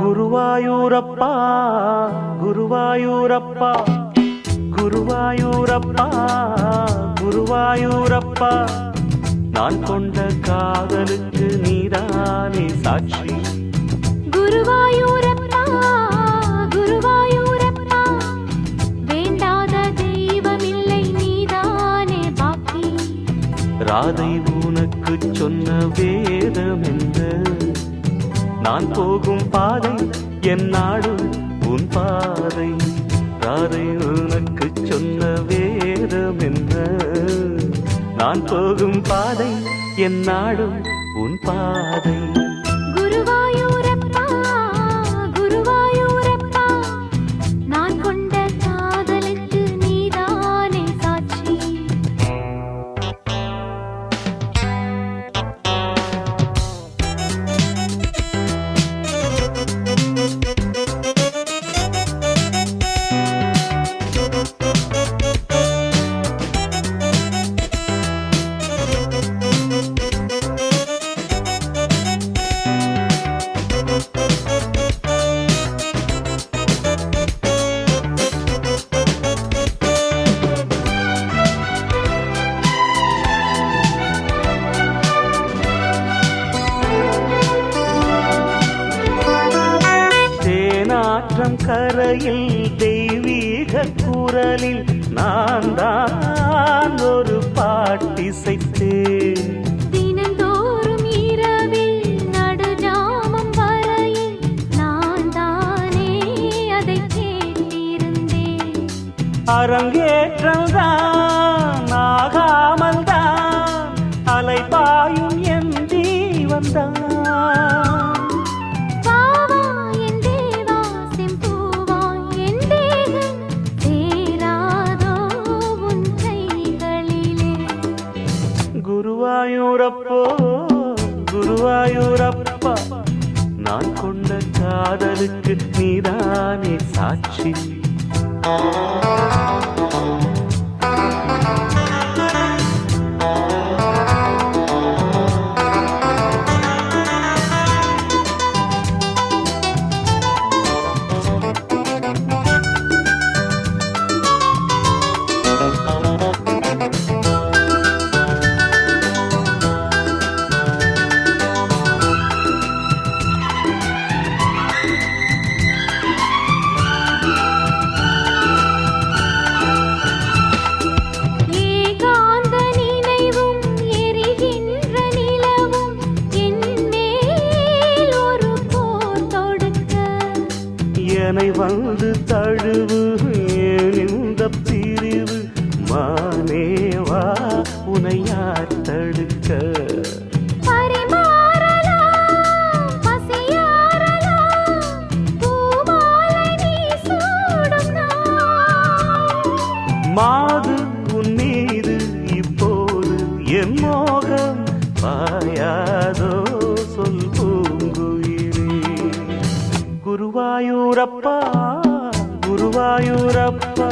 குருவாயூரப்பா குருவாயூரப்பா குருவாயூரப்பா குருவாயூரப்பா நான் கொண்ட காதலுக்கு நீதானே சாட்சி. குருவாயூரப்பா குருவாயூரப்பா வேண்டாத தெய்வமில்லை நீதானே பாக்கி. ராதை உனக்கு சொன்ன வேதம் என்ன? நான் போகும் பாதை என் நாடு உன் பாதை. ராதை உனக்கு சொன்ன வேதம் என்ன? நான் போகும் பாதை என் நாடு உன் பாதை. குருவாயூரப்பா குருவாயூரப்பா நான் கொண்ட காதலுக்கு நீதானே சாட்சி. கரையில் தெய்வீக குரலில் நான் தான் ஒரு பாட்டிசைத்தேன். தினந்தோறும் இரவில் நடுஜாமம் வரையில் நான் தானே அதை கேட்டிருந்தேன். அரங்கேற்றம்தான் ஆகாமல் தான் அலைபாயும் என் ஜீவன்தான். குருவாயூரப்போ குருவாயூரப்பா நான் கொண்ட காதலுக்கு நீதானே சாட்சி. என்னை வந்து தழுவு இந்த பிரிவு மானேவா உனை யார் தடுக்க. மாது உன் மீது இப்போது என் மோகம் பாயாதோ சொல் பூங்குயிரே. குருவாயூரப்பா குருவாயூரப்பா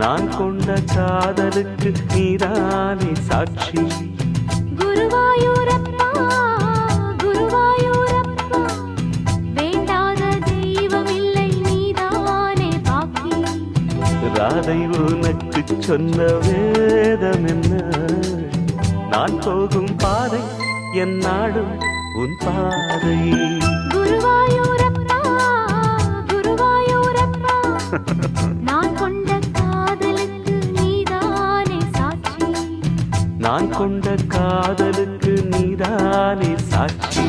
நான் கொண்ட காதலுக்கு நீதானே சாட்சி. குருவாயூரப்பா குருவாயூரப்பா வேண்டாத தெய்வமில்லை நீதானே பாக்கி. ராதை உனக்கு சொன்ன வேதம் என்ன? நான் போகும் பாதை என் நாடும் உன் பாதை. குருவாயூரப்பா குருவாயூரப்பா நான் கொண்ட காதலுக்கு நீதானே சாட்சி. நான் கொண்ட காதலுக்கு நீதானே சாட்சி.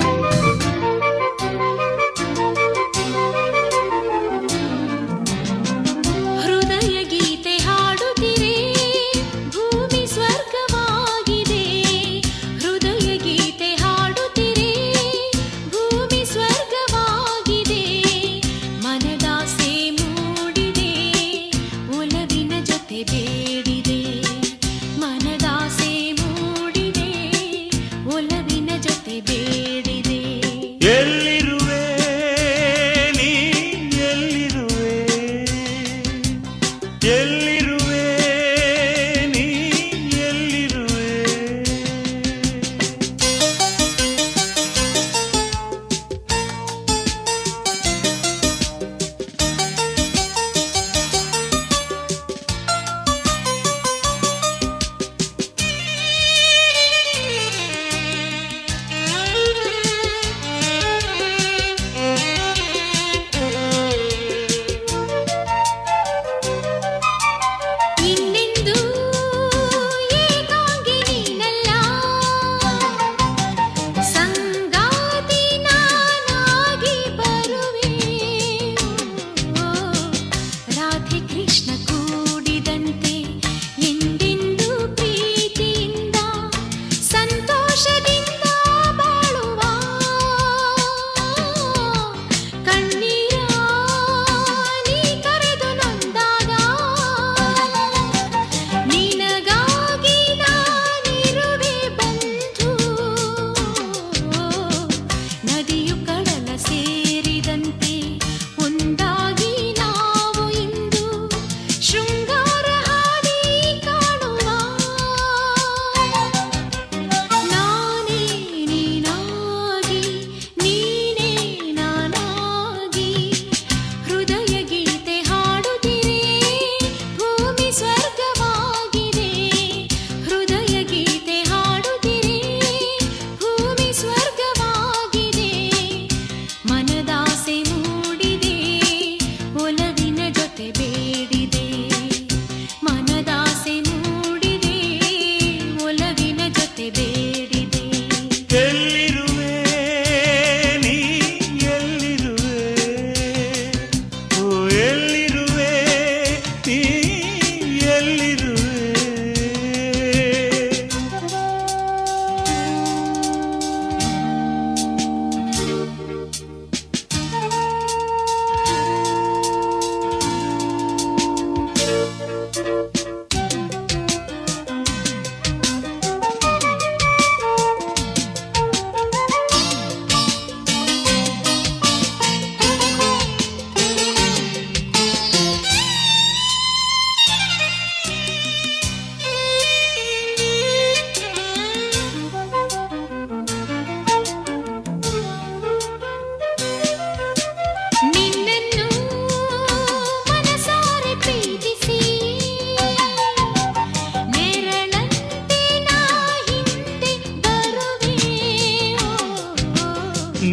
ಬೇಡಿದೆ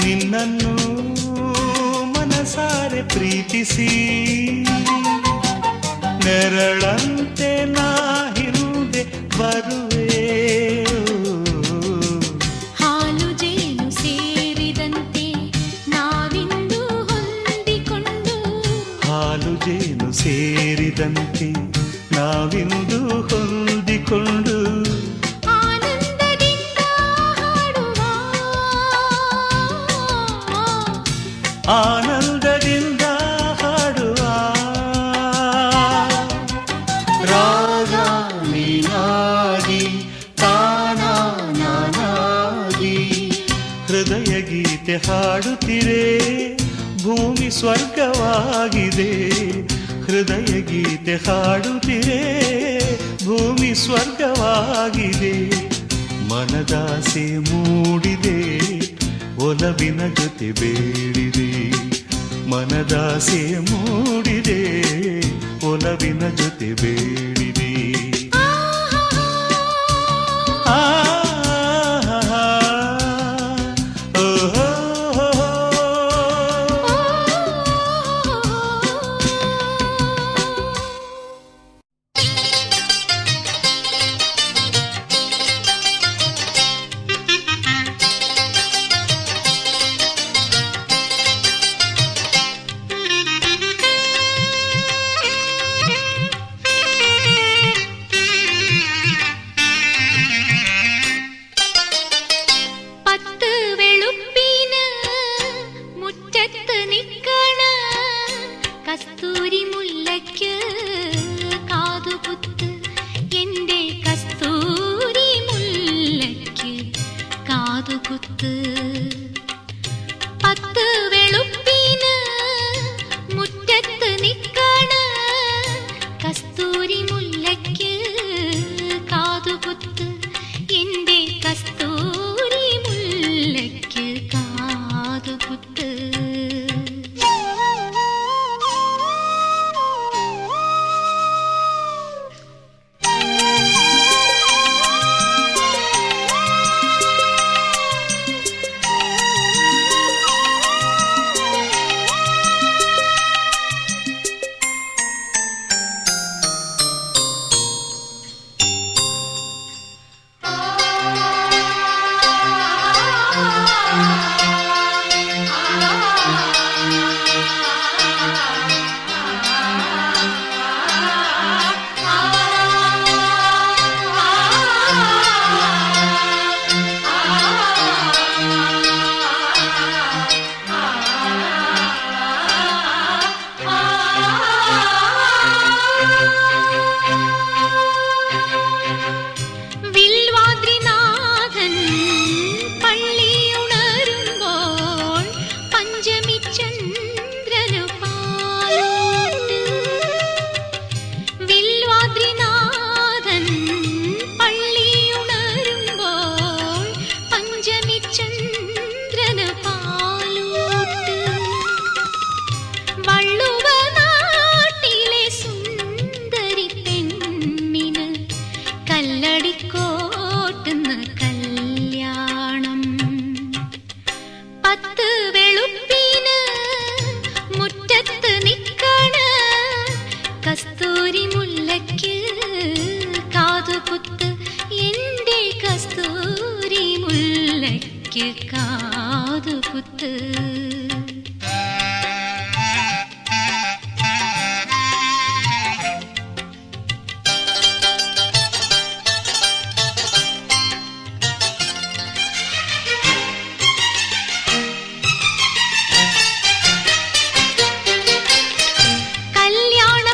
ನಿನ್ನನ್ನು ಮನಸಾರೆ ಪ್ರೀತಿಸಿ ನೆರಳಂತೆ ನಾ ಹಿಂದೆ ಬರುವೆ. ಹಾಲು ಜೇನು ಸೇರಿದಂತೆ ನಾವಿಂದು ಹೊಂದಿಕೊಂಡು ಹಾಲು ಜೇನು ಸೇರಿದಂತೆ ನಾವಿಂದು ಹೊಂದಿಕೊಂಡು ಆನಂದದಿಂದ ಹಾಡುವ ಆನಂದದಿಂದ ಹಾಡುವ. ರಾಗ ನೀನಾಗಿ ತಾನ ನಾನಾಗಿ ಹೃದಯ ಗೀತೆ ಹಾಡುತ್ತಿರೆ ಭೂಮಿ ಸ್ವರ್ಗವಾಗಿದೆ. ಹೃದಯ ಗೀತೆ ಹಾಡುತ್ತಿರೆ ಭೂಮಿ ಸ್ವರ್ಗವಾಗಿದೆ. ಮನದಾಸೆ ಮೂಡಿದೆ ಒಲವಿನ ಜೊತೆ ಬೇಡಿದೆ. ಮನದಾಸೆ ಮೂಡಿದೆ ಒಲವಿನ ಜೊತೆ ಬೇಡಿದೆ. കസ്തൂരി മുല്ലയ്ക്ക് കാതുകുത്ത് എൻ്റെ കസ്തൂരി മുല്ലയ്ക്ക് കാതുകുത്ത്. പത്ത് വെളുപ്പിന് മുറ്റത്ത് നിക്കണ കസ്തൂരി മുല്ലയ്ക്ക് കാതുകുത്ത് എൻ്റെ കസ്തൂരി മുല്ലയ്ക്ക് കാതുകുത്ത്. കല്ലടിക്കോട്ടുന്ന് കല്യാണം. പത്ത് വെളുപ്പിന് മുറ്റത്ത് നിക്കണ കസ്തൂരി മുല്ലയ്ക്ക് കാതുകുത്ത് എൻ്റെ കസ്തൂരി മുല്ലയ്ക്ക് കാതുകുത്ത്. കല്യാണ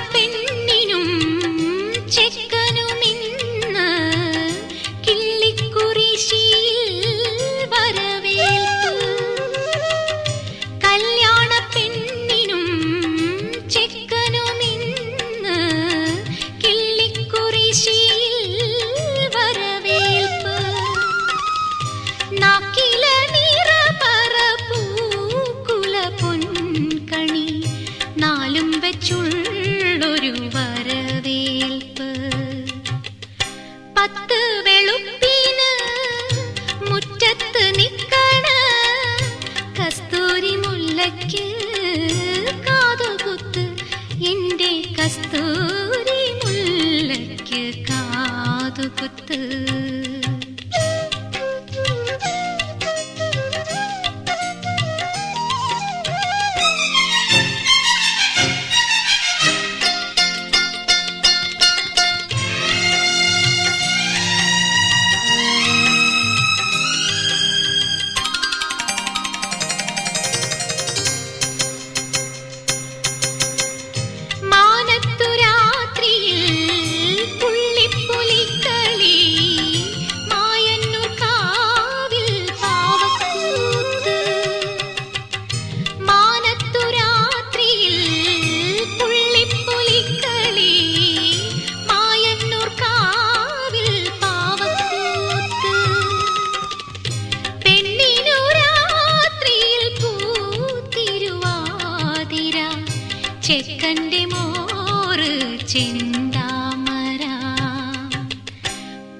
ചെക്കൻ്റെ മോറ് ചെന്താമര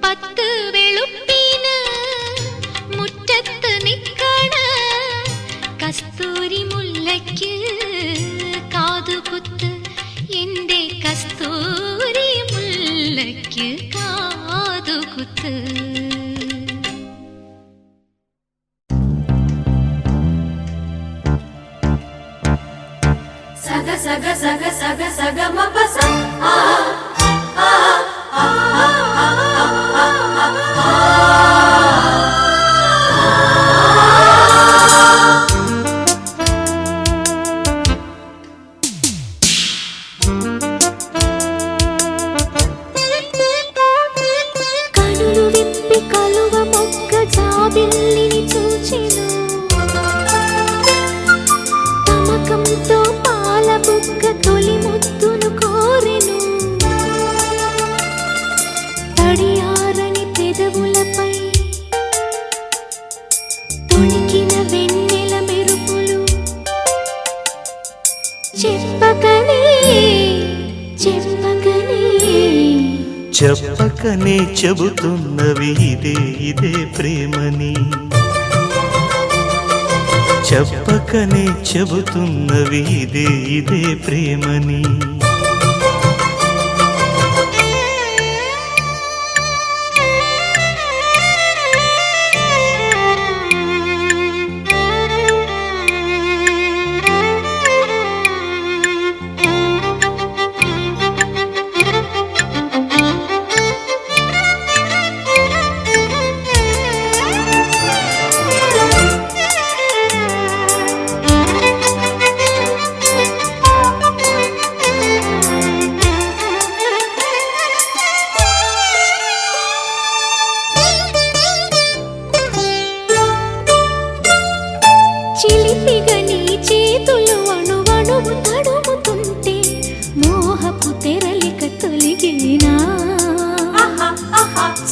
പത്ത് വെളുപ്പിന് മുറ്റത്ത് നിക്കണ കസ്തൂരി മുല്ലയ്ക്ക് കാതുകുത്ത് എൻ്റെ കസ്തൂരി മുല്ലയ്ക്ക് കാതുകുത്ത് Saga saga saga saga saga mapasa కనులు విప్పి కలువ మొక్క జాబిల్లిని చూచెను తమకంతో బుక్క తొలి ముద్దును కోరెను తడియారని పెదవులపై తొణికిన వెన్నెల మెరుపులు చెప్పకనే చెప్పకనే చెప్పకనే చెబుతున్నవి ఇదే ప్రేమని చెప్పకనే చెబుతున్నవి ఇదే ప్రేమని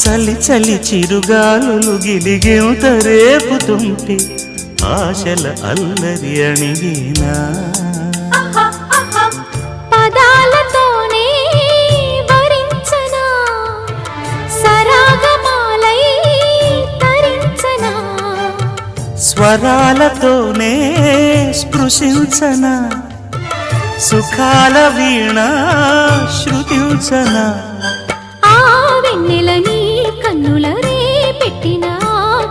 చలి చలి చిరుగాలులు గిలిగింత రేపుతుంటే ఆశల అల్లరి అణిగినా పదాలతోనే వరించనా సరాగమాలై తరించనా స్వరాలతోనే స్పృశించనా సుఖాల వీణ శృతించనా వెన్నెలని కన్నుల రే పెట్టిన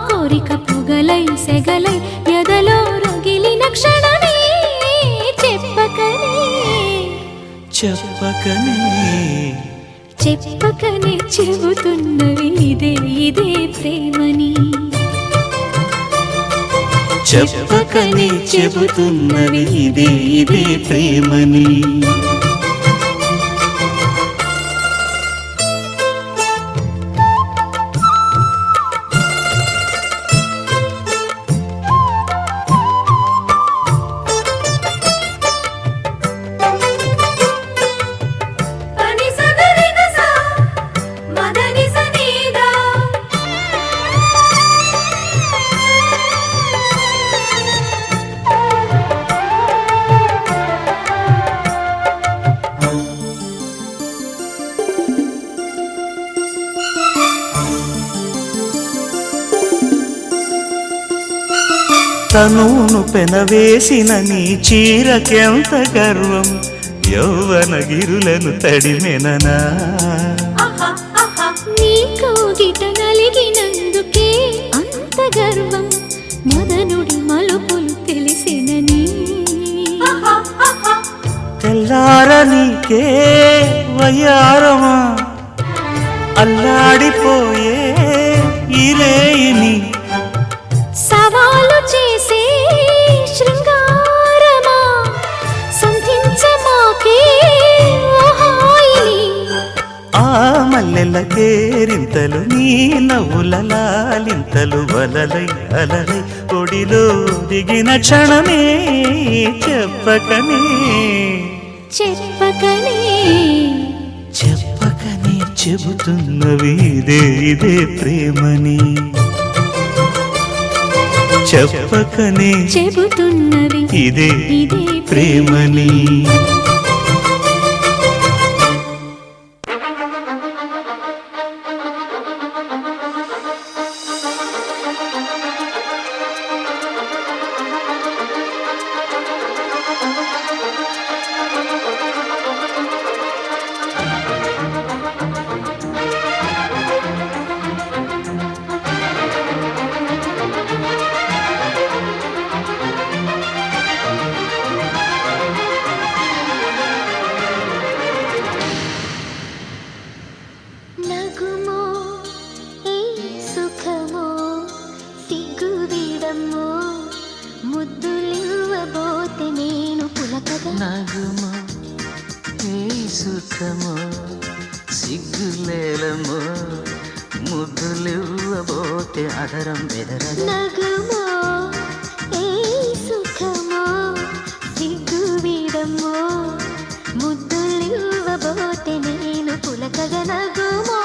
కోరిక పొగలై సెగలై ఎదలో రగిలిన క్షణమే చెప్పకనే చెప్పకనే చెప్పకనే చెబుతున్నవి ఇదే ప్రేమని చెప్పకనే చెబుతున్నవి ఇదే ప్రేమని తనూను పెనవేసిన నీ చీరకెంత గర్వం యౌవన గిరులను తడిమెననా నీ కౌగిట నలిగినందుకే అంత గర్వం మదనుడి మలుపులు తెలిసినని తెల్లార నీకే వయ్యారమా అల్లాడిపోయే ఇరేయిని సవాలు చేసే శృంగారమా సంధించమాకే ఓహాయిని ఆ మల్లెల కేరింతలు నీ నవ్వుల లాలింతలు వలలై అలలై ఒడిలో దిగిన క్షణమే చెప్పకనే చెప్పకనే చెప్పకనే చెబుతున్నవి ఇదే ప్రేమని చెప్పకనే చెబుతున్నవి ఇదే ప్రేమని అదరం బెదరగ నగుమో ఏ సుఖమో సిగ్గు వీడమ్మో ముద్దులివ్వబోతే నేను పులకగ నగుమో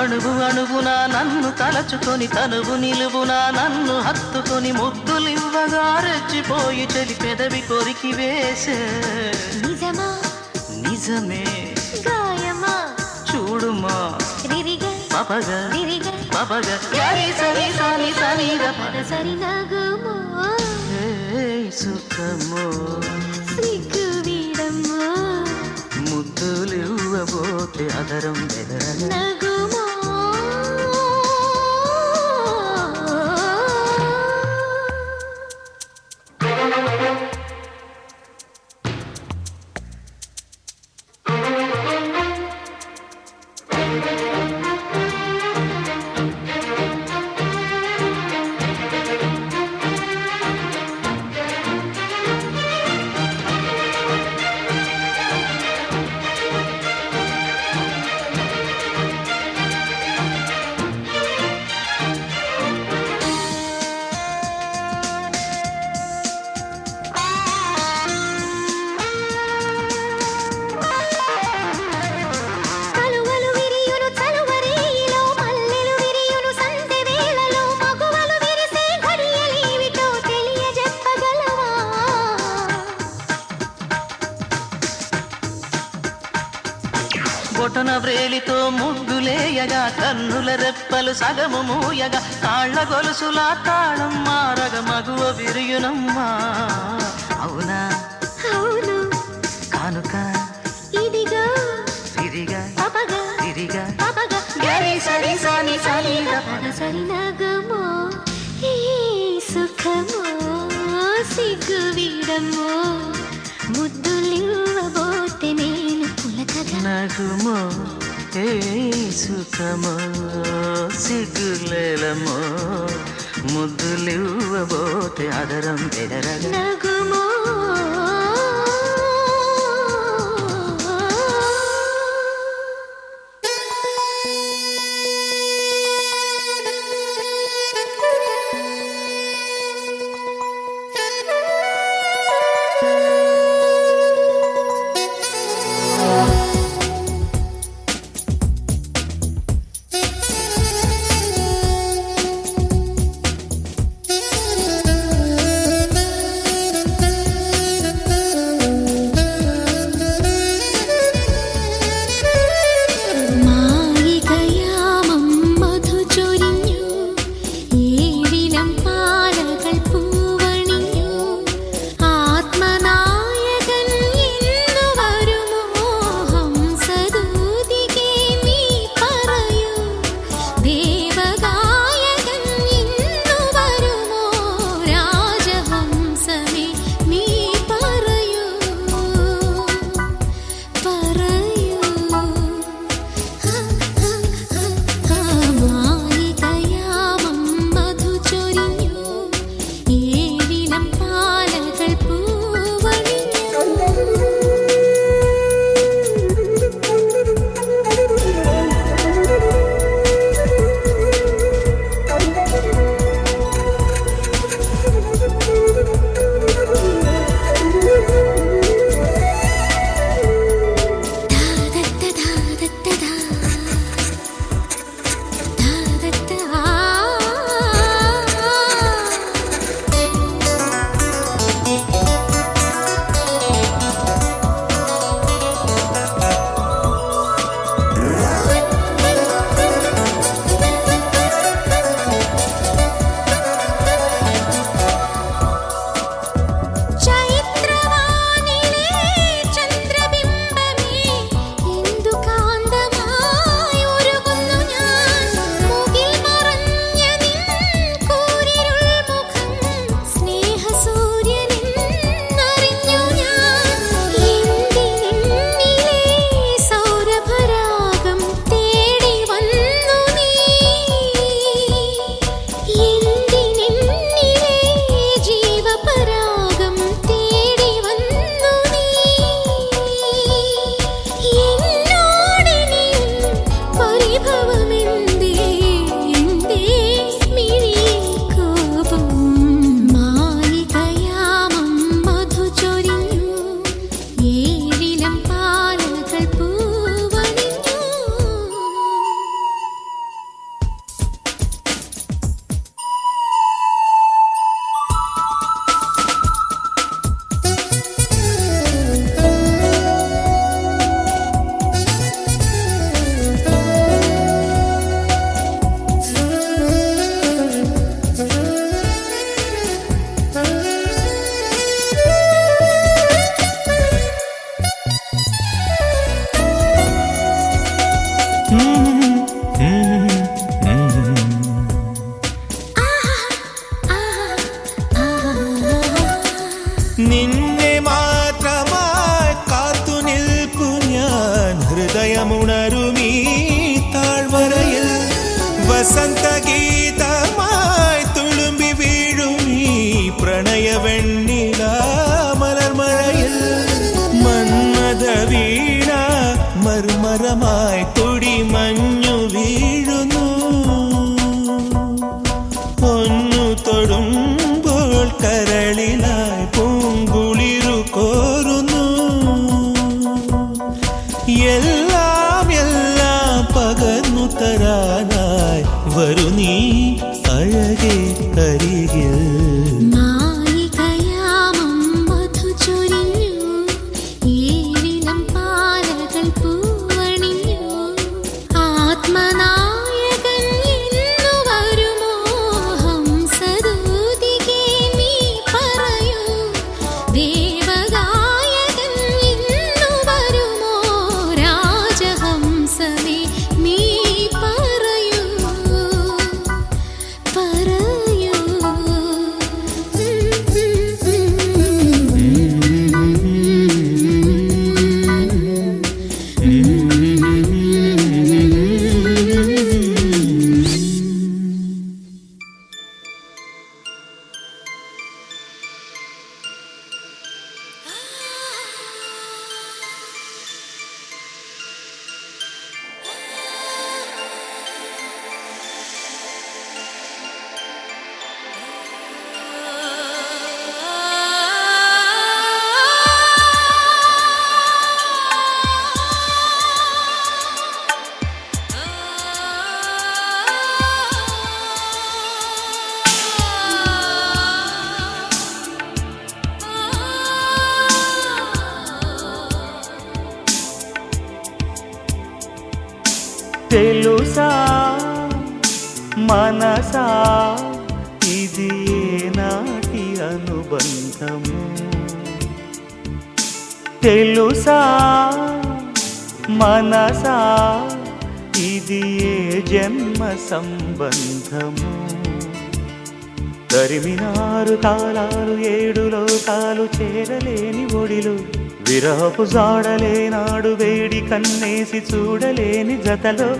అణువు అణువునా నన్ను తలచుకొని తనువు నిలువునా నన్ను హత్తుకొని ముద్దులివ్వగా రెచ్చిపోయి చెలి పెదవి కొరికి వేసే నిజమా నిజమే గాయమా చూడుమా రిరిగా పపగ రిరిగా పపగ యారి సరి సాని సనిద సరి నగుమో సుఖమో సిగ్గు వీడమ్మో ముద్దులివ్వబోతే అదరం బెదరగ నగుమో బొటన వ్రేలితో ముగ్గులేయగా కన్నుల రెప్పలు సగము మూయగా తాళ్ల గొలుసులా తాళం మారగ మగువ విరియునమ్మా అవునా అవును కానుక ఇదిగో తిరిగా పపగా తిరిగా పపగా గరి సరి సాని సనిద సరి నగుమో ఏ సుఖమో సిగ్గు వీడమ్మో ముద్దులివ్వబోతే నేను పులకగా నగుమో ఏ సుఖమో సిగ్గులేలమో ముద్దులివ్వబోతే అదరం బెదరగ నగుమో നിന്നെ മാത്രമായി കാത്തു നിൽപ്പു ഞാൻ ഹൃദയമുണരുമീ താഴ്വരയിൽ വസന്തഗീതമായി തുളുമ്പി വീഴുമീ പ്രണയവെണ്ണില മലർമഴയിൽ മന്മഥ വീണ മർമരമായി തുടി മഞ്ഞു വീഴുന്നു ഒന്നു തൊടുമ്പോൾ കരളിലായി പൂങ്കുളിരു കോരുന്നു എല്ലാം എല്ലാം പകർന്നു തരാനായി വരു നീ അഴകെ അരികിൽ తెలుసా మనసా ఇది నాటి అనుబంధము తెలుసా మనసా ఇది ఏ జన్మ సంబంధము తరిమినారు కాలాలు ఏడు లోకాలు చేరలేని ఒడిలు విరహపు జాడలేనాడు వేడి కన్నేసి చూడలేని జతలో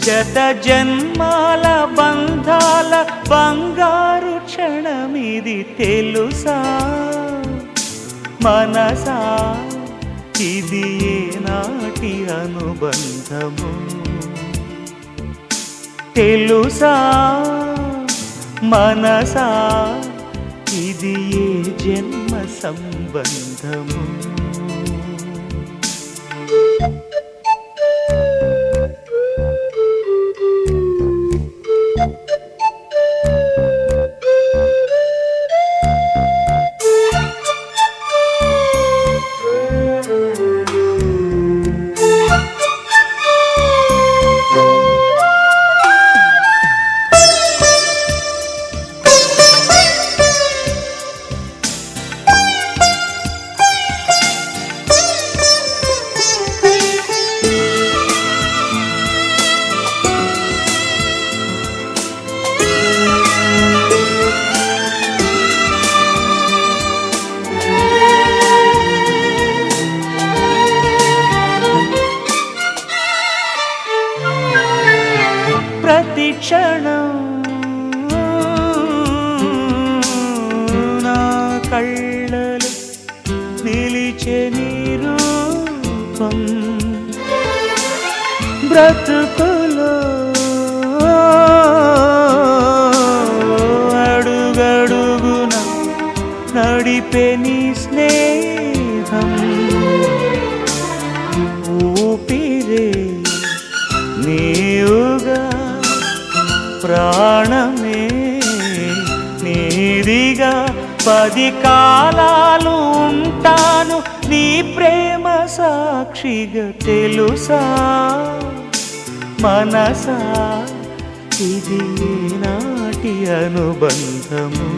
శత జన్మాల బంధాల బంగారు క్షణమిది తెలుసా మనసా ఇది ఏనాటి అనుబంధము తెలుసా మనసా ఇది ఏ జన్మ సంబంధము క్షణం నా కళ్ళలో నిలిచే నీ రూపం బ్రతుకులో అడుగడుగున నడిపే నీ స్నేహం ఊపిరే నీవుగా ప్రాణమే నీదిగా 10 కాలాలు ఉంటాను నీ ప్రేమ సాక్షిగా తెలుసా మనసా ఇది నాటి అనుబంధము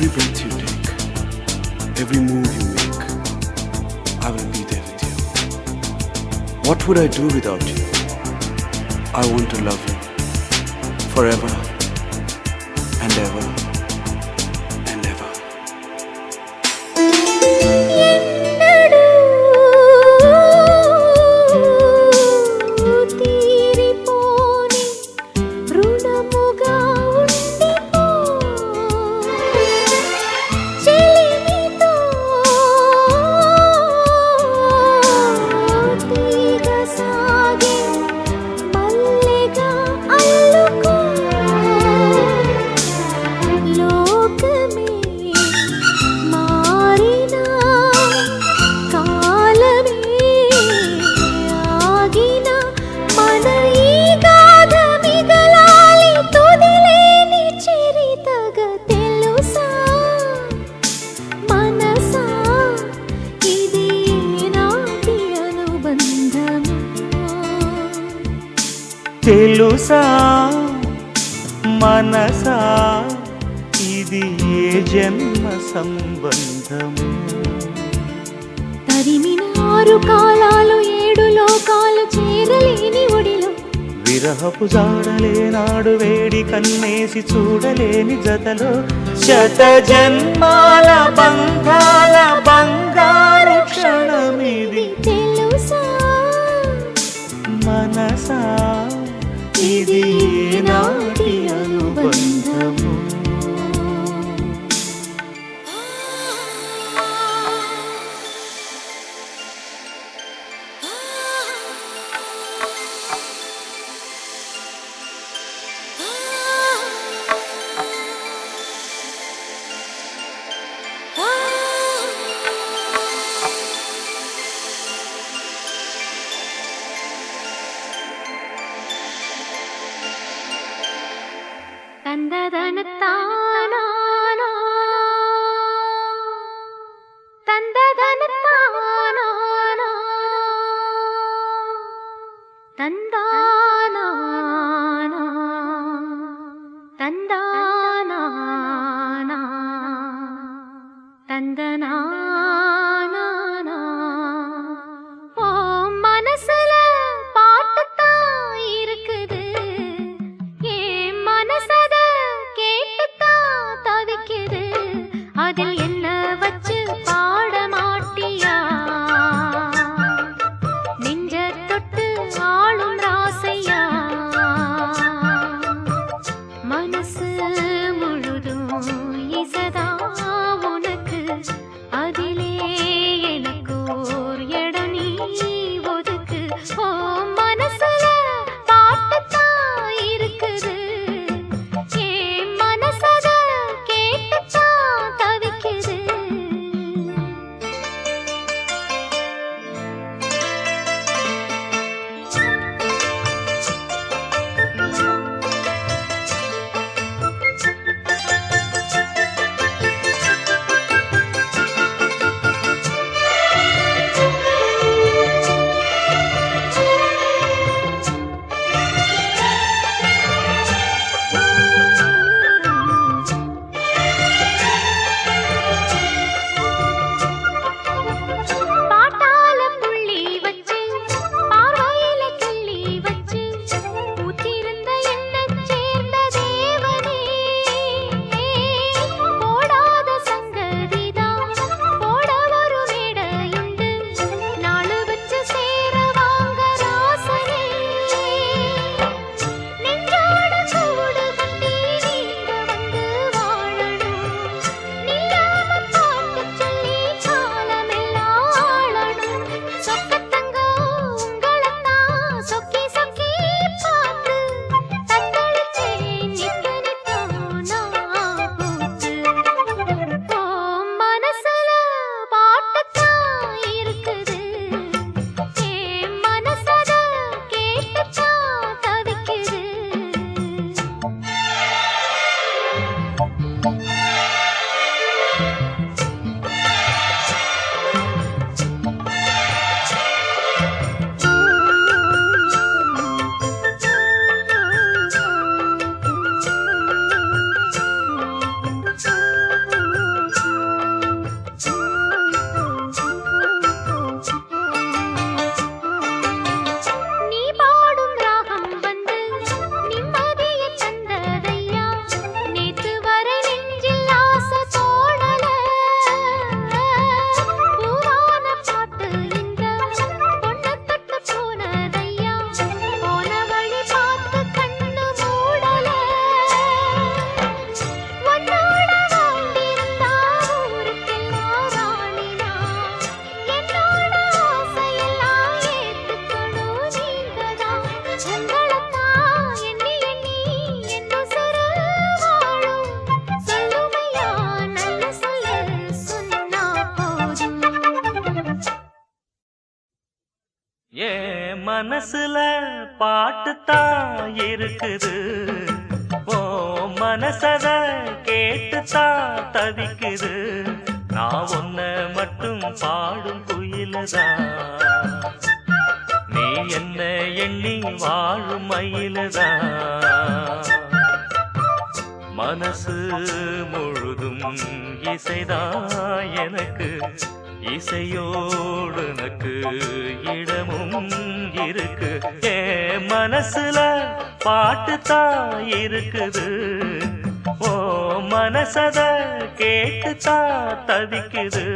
Every breath you take, every move you make, I will be there with you. What would I do without you? I want to love you forever and ever and ever. ఎన్నడూ తీరిపోని రుణముగా ఉండిపో చెలిమితో తీగ సాగే మల్లెగా అల్లుకో లోకమే మారినా కాలమే ఆగినా మన ఈ గాథ మిగలాలి తుదిలేని చరితగా తెలుసా మనసా ఇది నాటి అనుబంధము తెలుసా మనసా ఇది ఏ జన్మ సంబంధము తరిమిన 6 కాలాలు 7 లోకాలు చేరలేని ఒడిలో విరహపు జాడలేనాడు వేడి కన్నేసి చూడలేని జతలో శత జన్మాల బంధాల బంగారు క్షణమిది తెలుసా మనసా ఇది నాటి అనుబంధము తందదనతానా తందదనతానా తందానా తందానా తందనా ஓ மனசுல பாட்டுத்தான் இருக்குது ஏன் மனசத கேட்டுத்தான் மனசுல பாட்டுத்தான் இருக்குது, ஓ மனசத கேட்டுத்தான் தவிக்குது. நான் ஒன்ன மட்டும் பாடும் குயிலதான், நீ என்ன எண்ணி வாழும் மயிலதான். மனசு முழுதும் இசைதான் எனக்கு, இசையோடு எனக்கு இடமும் இருக்கு. ஏ மனசுல பாட்டுத்தான் இருக்குது, ஓ மனசத கேட்டுத்தான் தவிக்குது.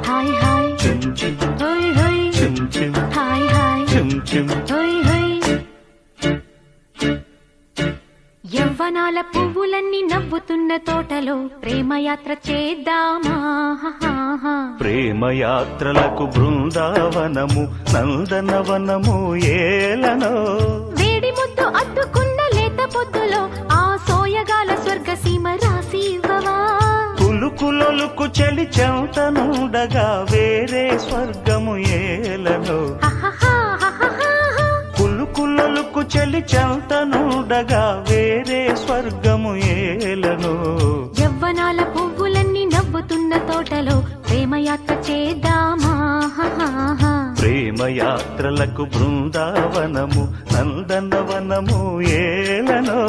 హాయ్ హాయ్ హోయ్ హోయ్ హాయ్ హాయ్ హోయ్ హోయ్. యవ్వనాల పువ్వులన్నీ నవ్వుతున్న తోటలో ప్రేమయాత్ర చేద్దామా? ప్రేమయాత్రలకు బృందావనము నందనవనము ఏలనో, వేడి ముద్దు అద్దుకున్న లేత పొద్దులో ఆ సోయగాల స్వర్గసీమ రాసి ఇవ్వవా? కులుకులొలుకు చెలి చెంతనుండగా వేరే స్వర్గము ఏలనో, కులుకులొలుకు చెలి చెంతనుండగా వేరే స్వర్గము ఏలనో. యవ్వనాల పువ్వులన్నీ నవ్వుతున్న తోటలో ప్రేమయాత్ర చేద్దామా? ప్రేమయాత్రలకు బృందావనము నందనవనము ఏలనో.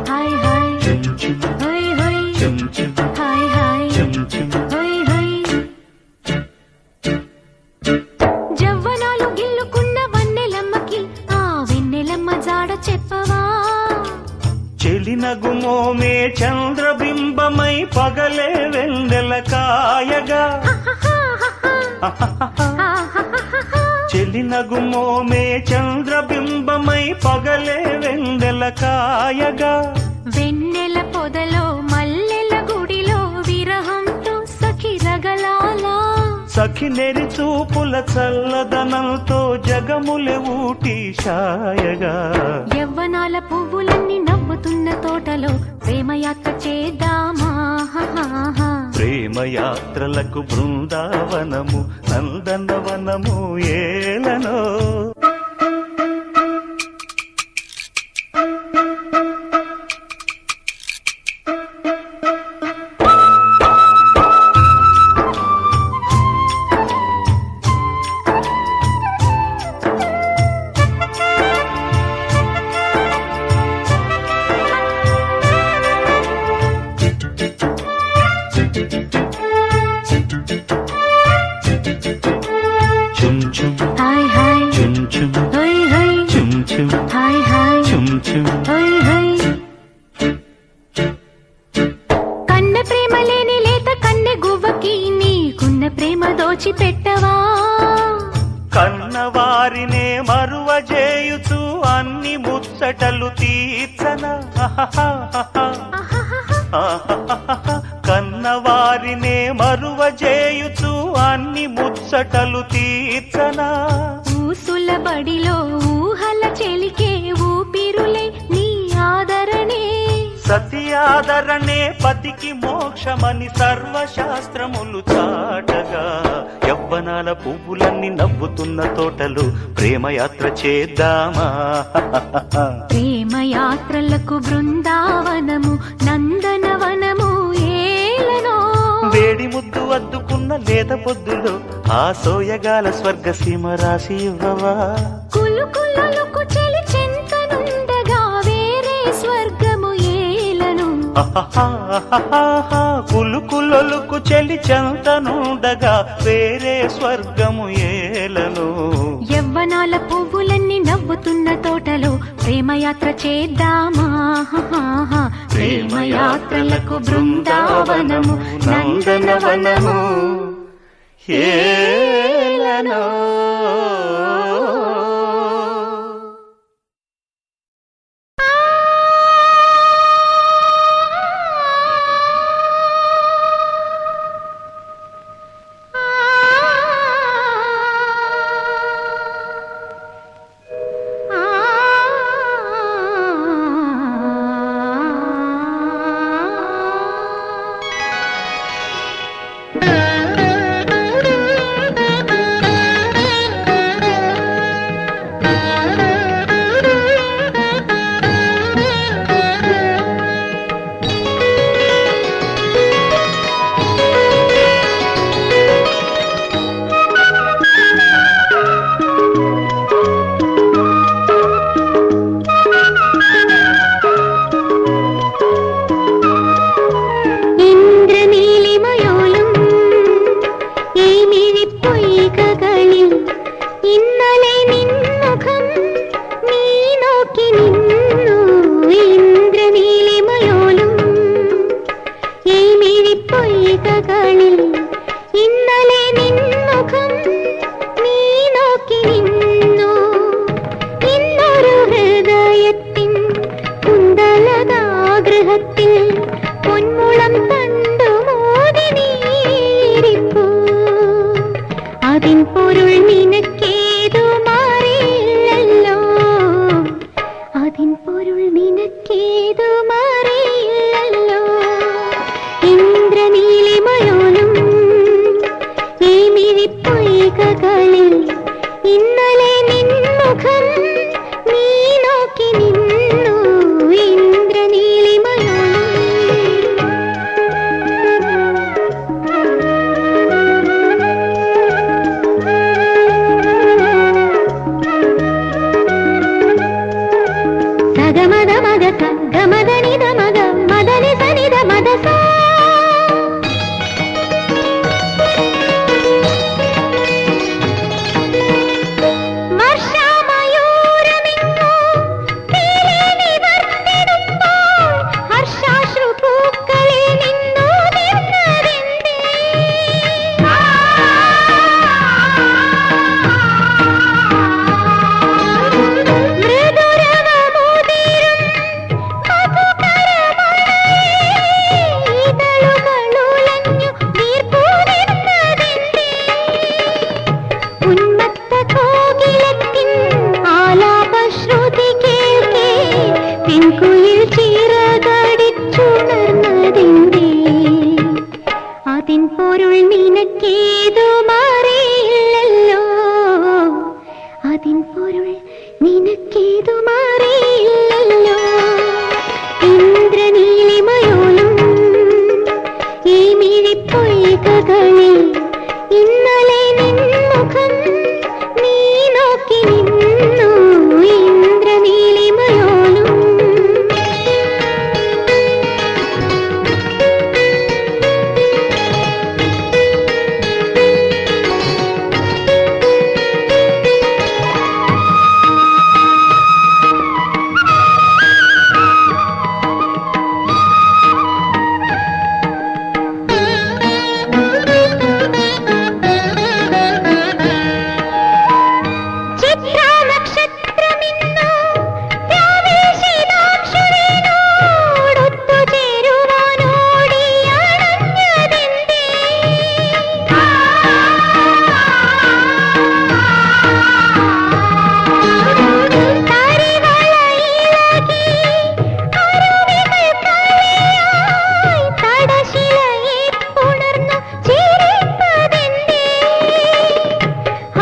హాయ్ హాయ్ హోయ్ హోయ్ హాయ్ హాయ్ హోయ్ హోయ్. జవ్వనాలు గిల్లుకున్న వన్నెలమ్మకి ఆ వెన్నెలమ్మ జాడ చెప్పవా? చెలినగుమోమే చంద్రబింబమై పగలే వెన్నెల కాయగా, చెలినగుమోమే చంద్రబింబమై పగలే వెన్నెల కాయగా. వెన్నెల పొదలో మల్లెల గుడిలో విరహంతో సఖి రగలాలా, సఖి నెరి చూపుల చల్లదనంతో జగములే ఊటి షాయగా. యవ్వనాల పువ్వులన్నీ నవ్వుతున్న తోటలో ప్రేమయాత్ర చేద్దామా? ప్రేమయాత్రలకు బృందావనము నందనవనము ఏలనో. హాయ్ హాయ్ హోయ్ హోయ్ హాయ్ హాయ్ హోయ్ హోయ్. కన్న ప్రేమ లేని లేత కన్నె గువ్వకి నీకున్న ప్రేమ దోచి పెట్టవా? కన్నవారినే మరువ చేయుచు అన్ని ముచ్చటలు తీర్చన, కన్నవారినే మరువ చేయుచు అన్ని ముచ్చటలు తీర్చనా. ఊసుల బడిలో ఊహల చెలికే ఊపిరులే నీ ఆదరణే, సతి ఆదరణే పతికి మోక్షమని సర్వశాస్త్రములు చాటగా. యవ్వనాల పువ్వులన్నీ నవ్వుతున్న తోటలు ప్రేమయాత్ర చేద్దామా ప్రేమయాత్రలకు బృందావనము నందనవనము ఏలనో వేడి ముద్దు అద్దుకున్న లేత పొద్దులో ఆ సోయగాల స్వర్గసీమ రాసి ఇవ్వవా కులుకులకు చెలి చింతనుండగా వేరే స్వర్గము ఏలను కులుకులొలుకు చెలి చెంతనుండగా వేరే స్వర్గము ఏలను యవ్వనాల పువ్వులన్నీ నవ్వుతున్న తోటలో ప్రేమయాత్ర చేద్దామా ప్రేమయాత్రలకు బృందావనము నందనవనము ఏలనో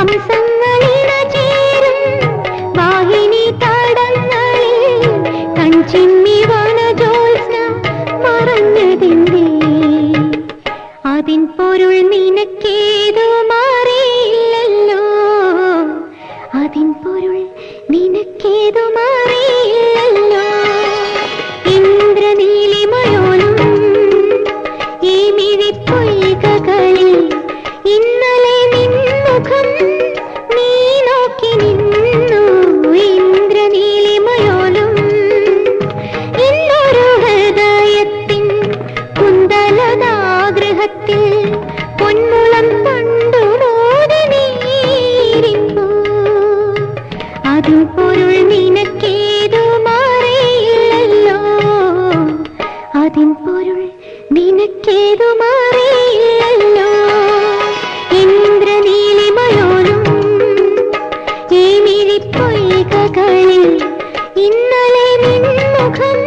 ഹംസങ്ങളിണ ചേരും വാഹിനി തടങ്ങളിൽ കൺചിമ്മി വനജോത്സ്ന മറഞ്ഞതിൻ്റെ അതിൻ പൊരുൾ നിനക്കേതു മാറിയില്ലല്ലോ അതിൻ പൊരുൾ നിനക്കേതു മാറിയില്ലല്ലോ ഇന്ദ്രനീലിമയോലും ഈ മിഴിപ്പൊയ്കകളിൽ ഇന്നലെ നിൻമുഖം നീ നോക്കി നിന്നു ഇന്ദ്രനീലിമയോലും ഇന്നൊരു ഹൃദയത്തിൻ കുന്തലതാഗൃഹത്തിൽ പൊന്മുളം കണ്ടു മോദി നീരിപ്പൂ അതിൻ പൊരുൾ നിനക്കേതു മാറിയില്ലല്ലോ അതിൻ പൊരുൾ നിനക്കേതു മാറിയില്ലല്ലോ ഇന്ദ്രനീലിമയോലും ഈ മിഴിപ്പൊയ്കകളിൽ ഇന്നലെ നിൻമുഖം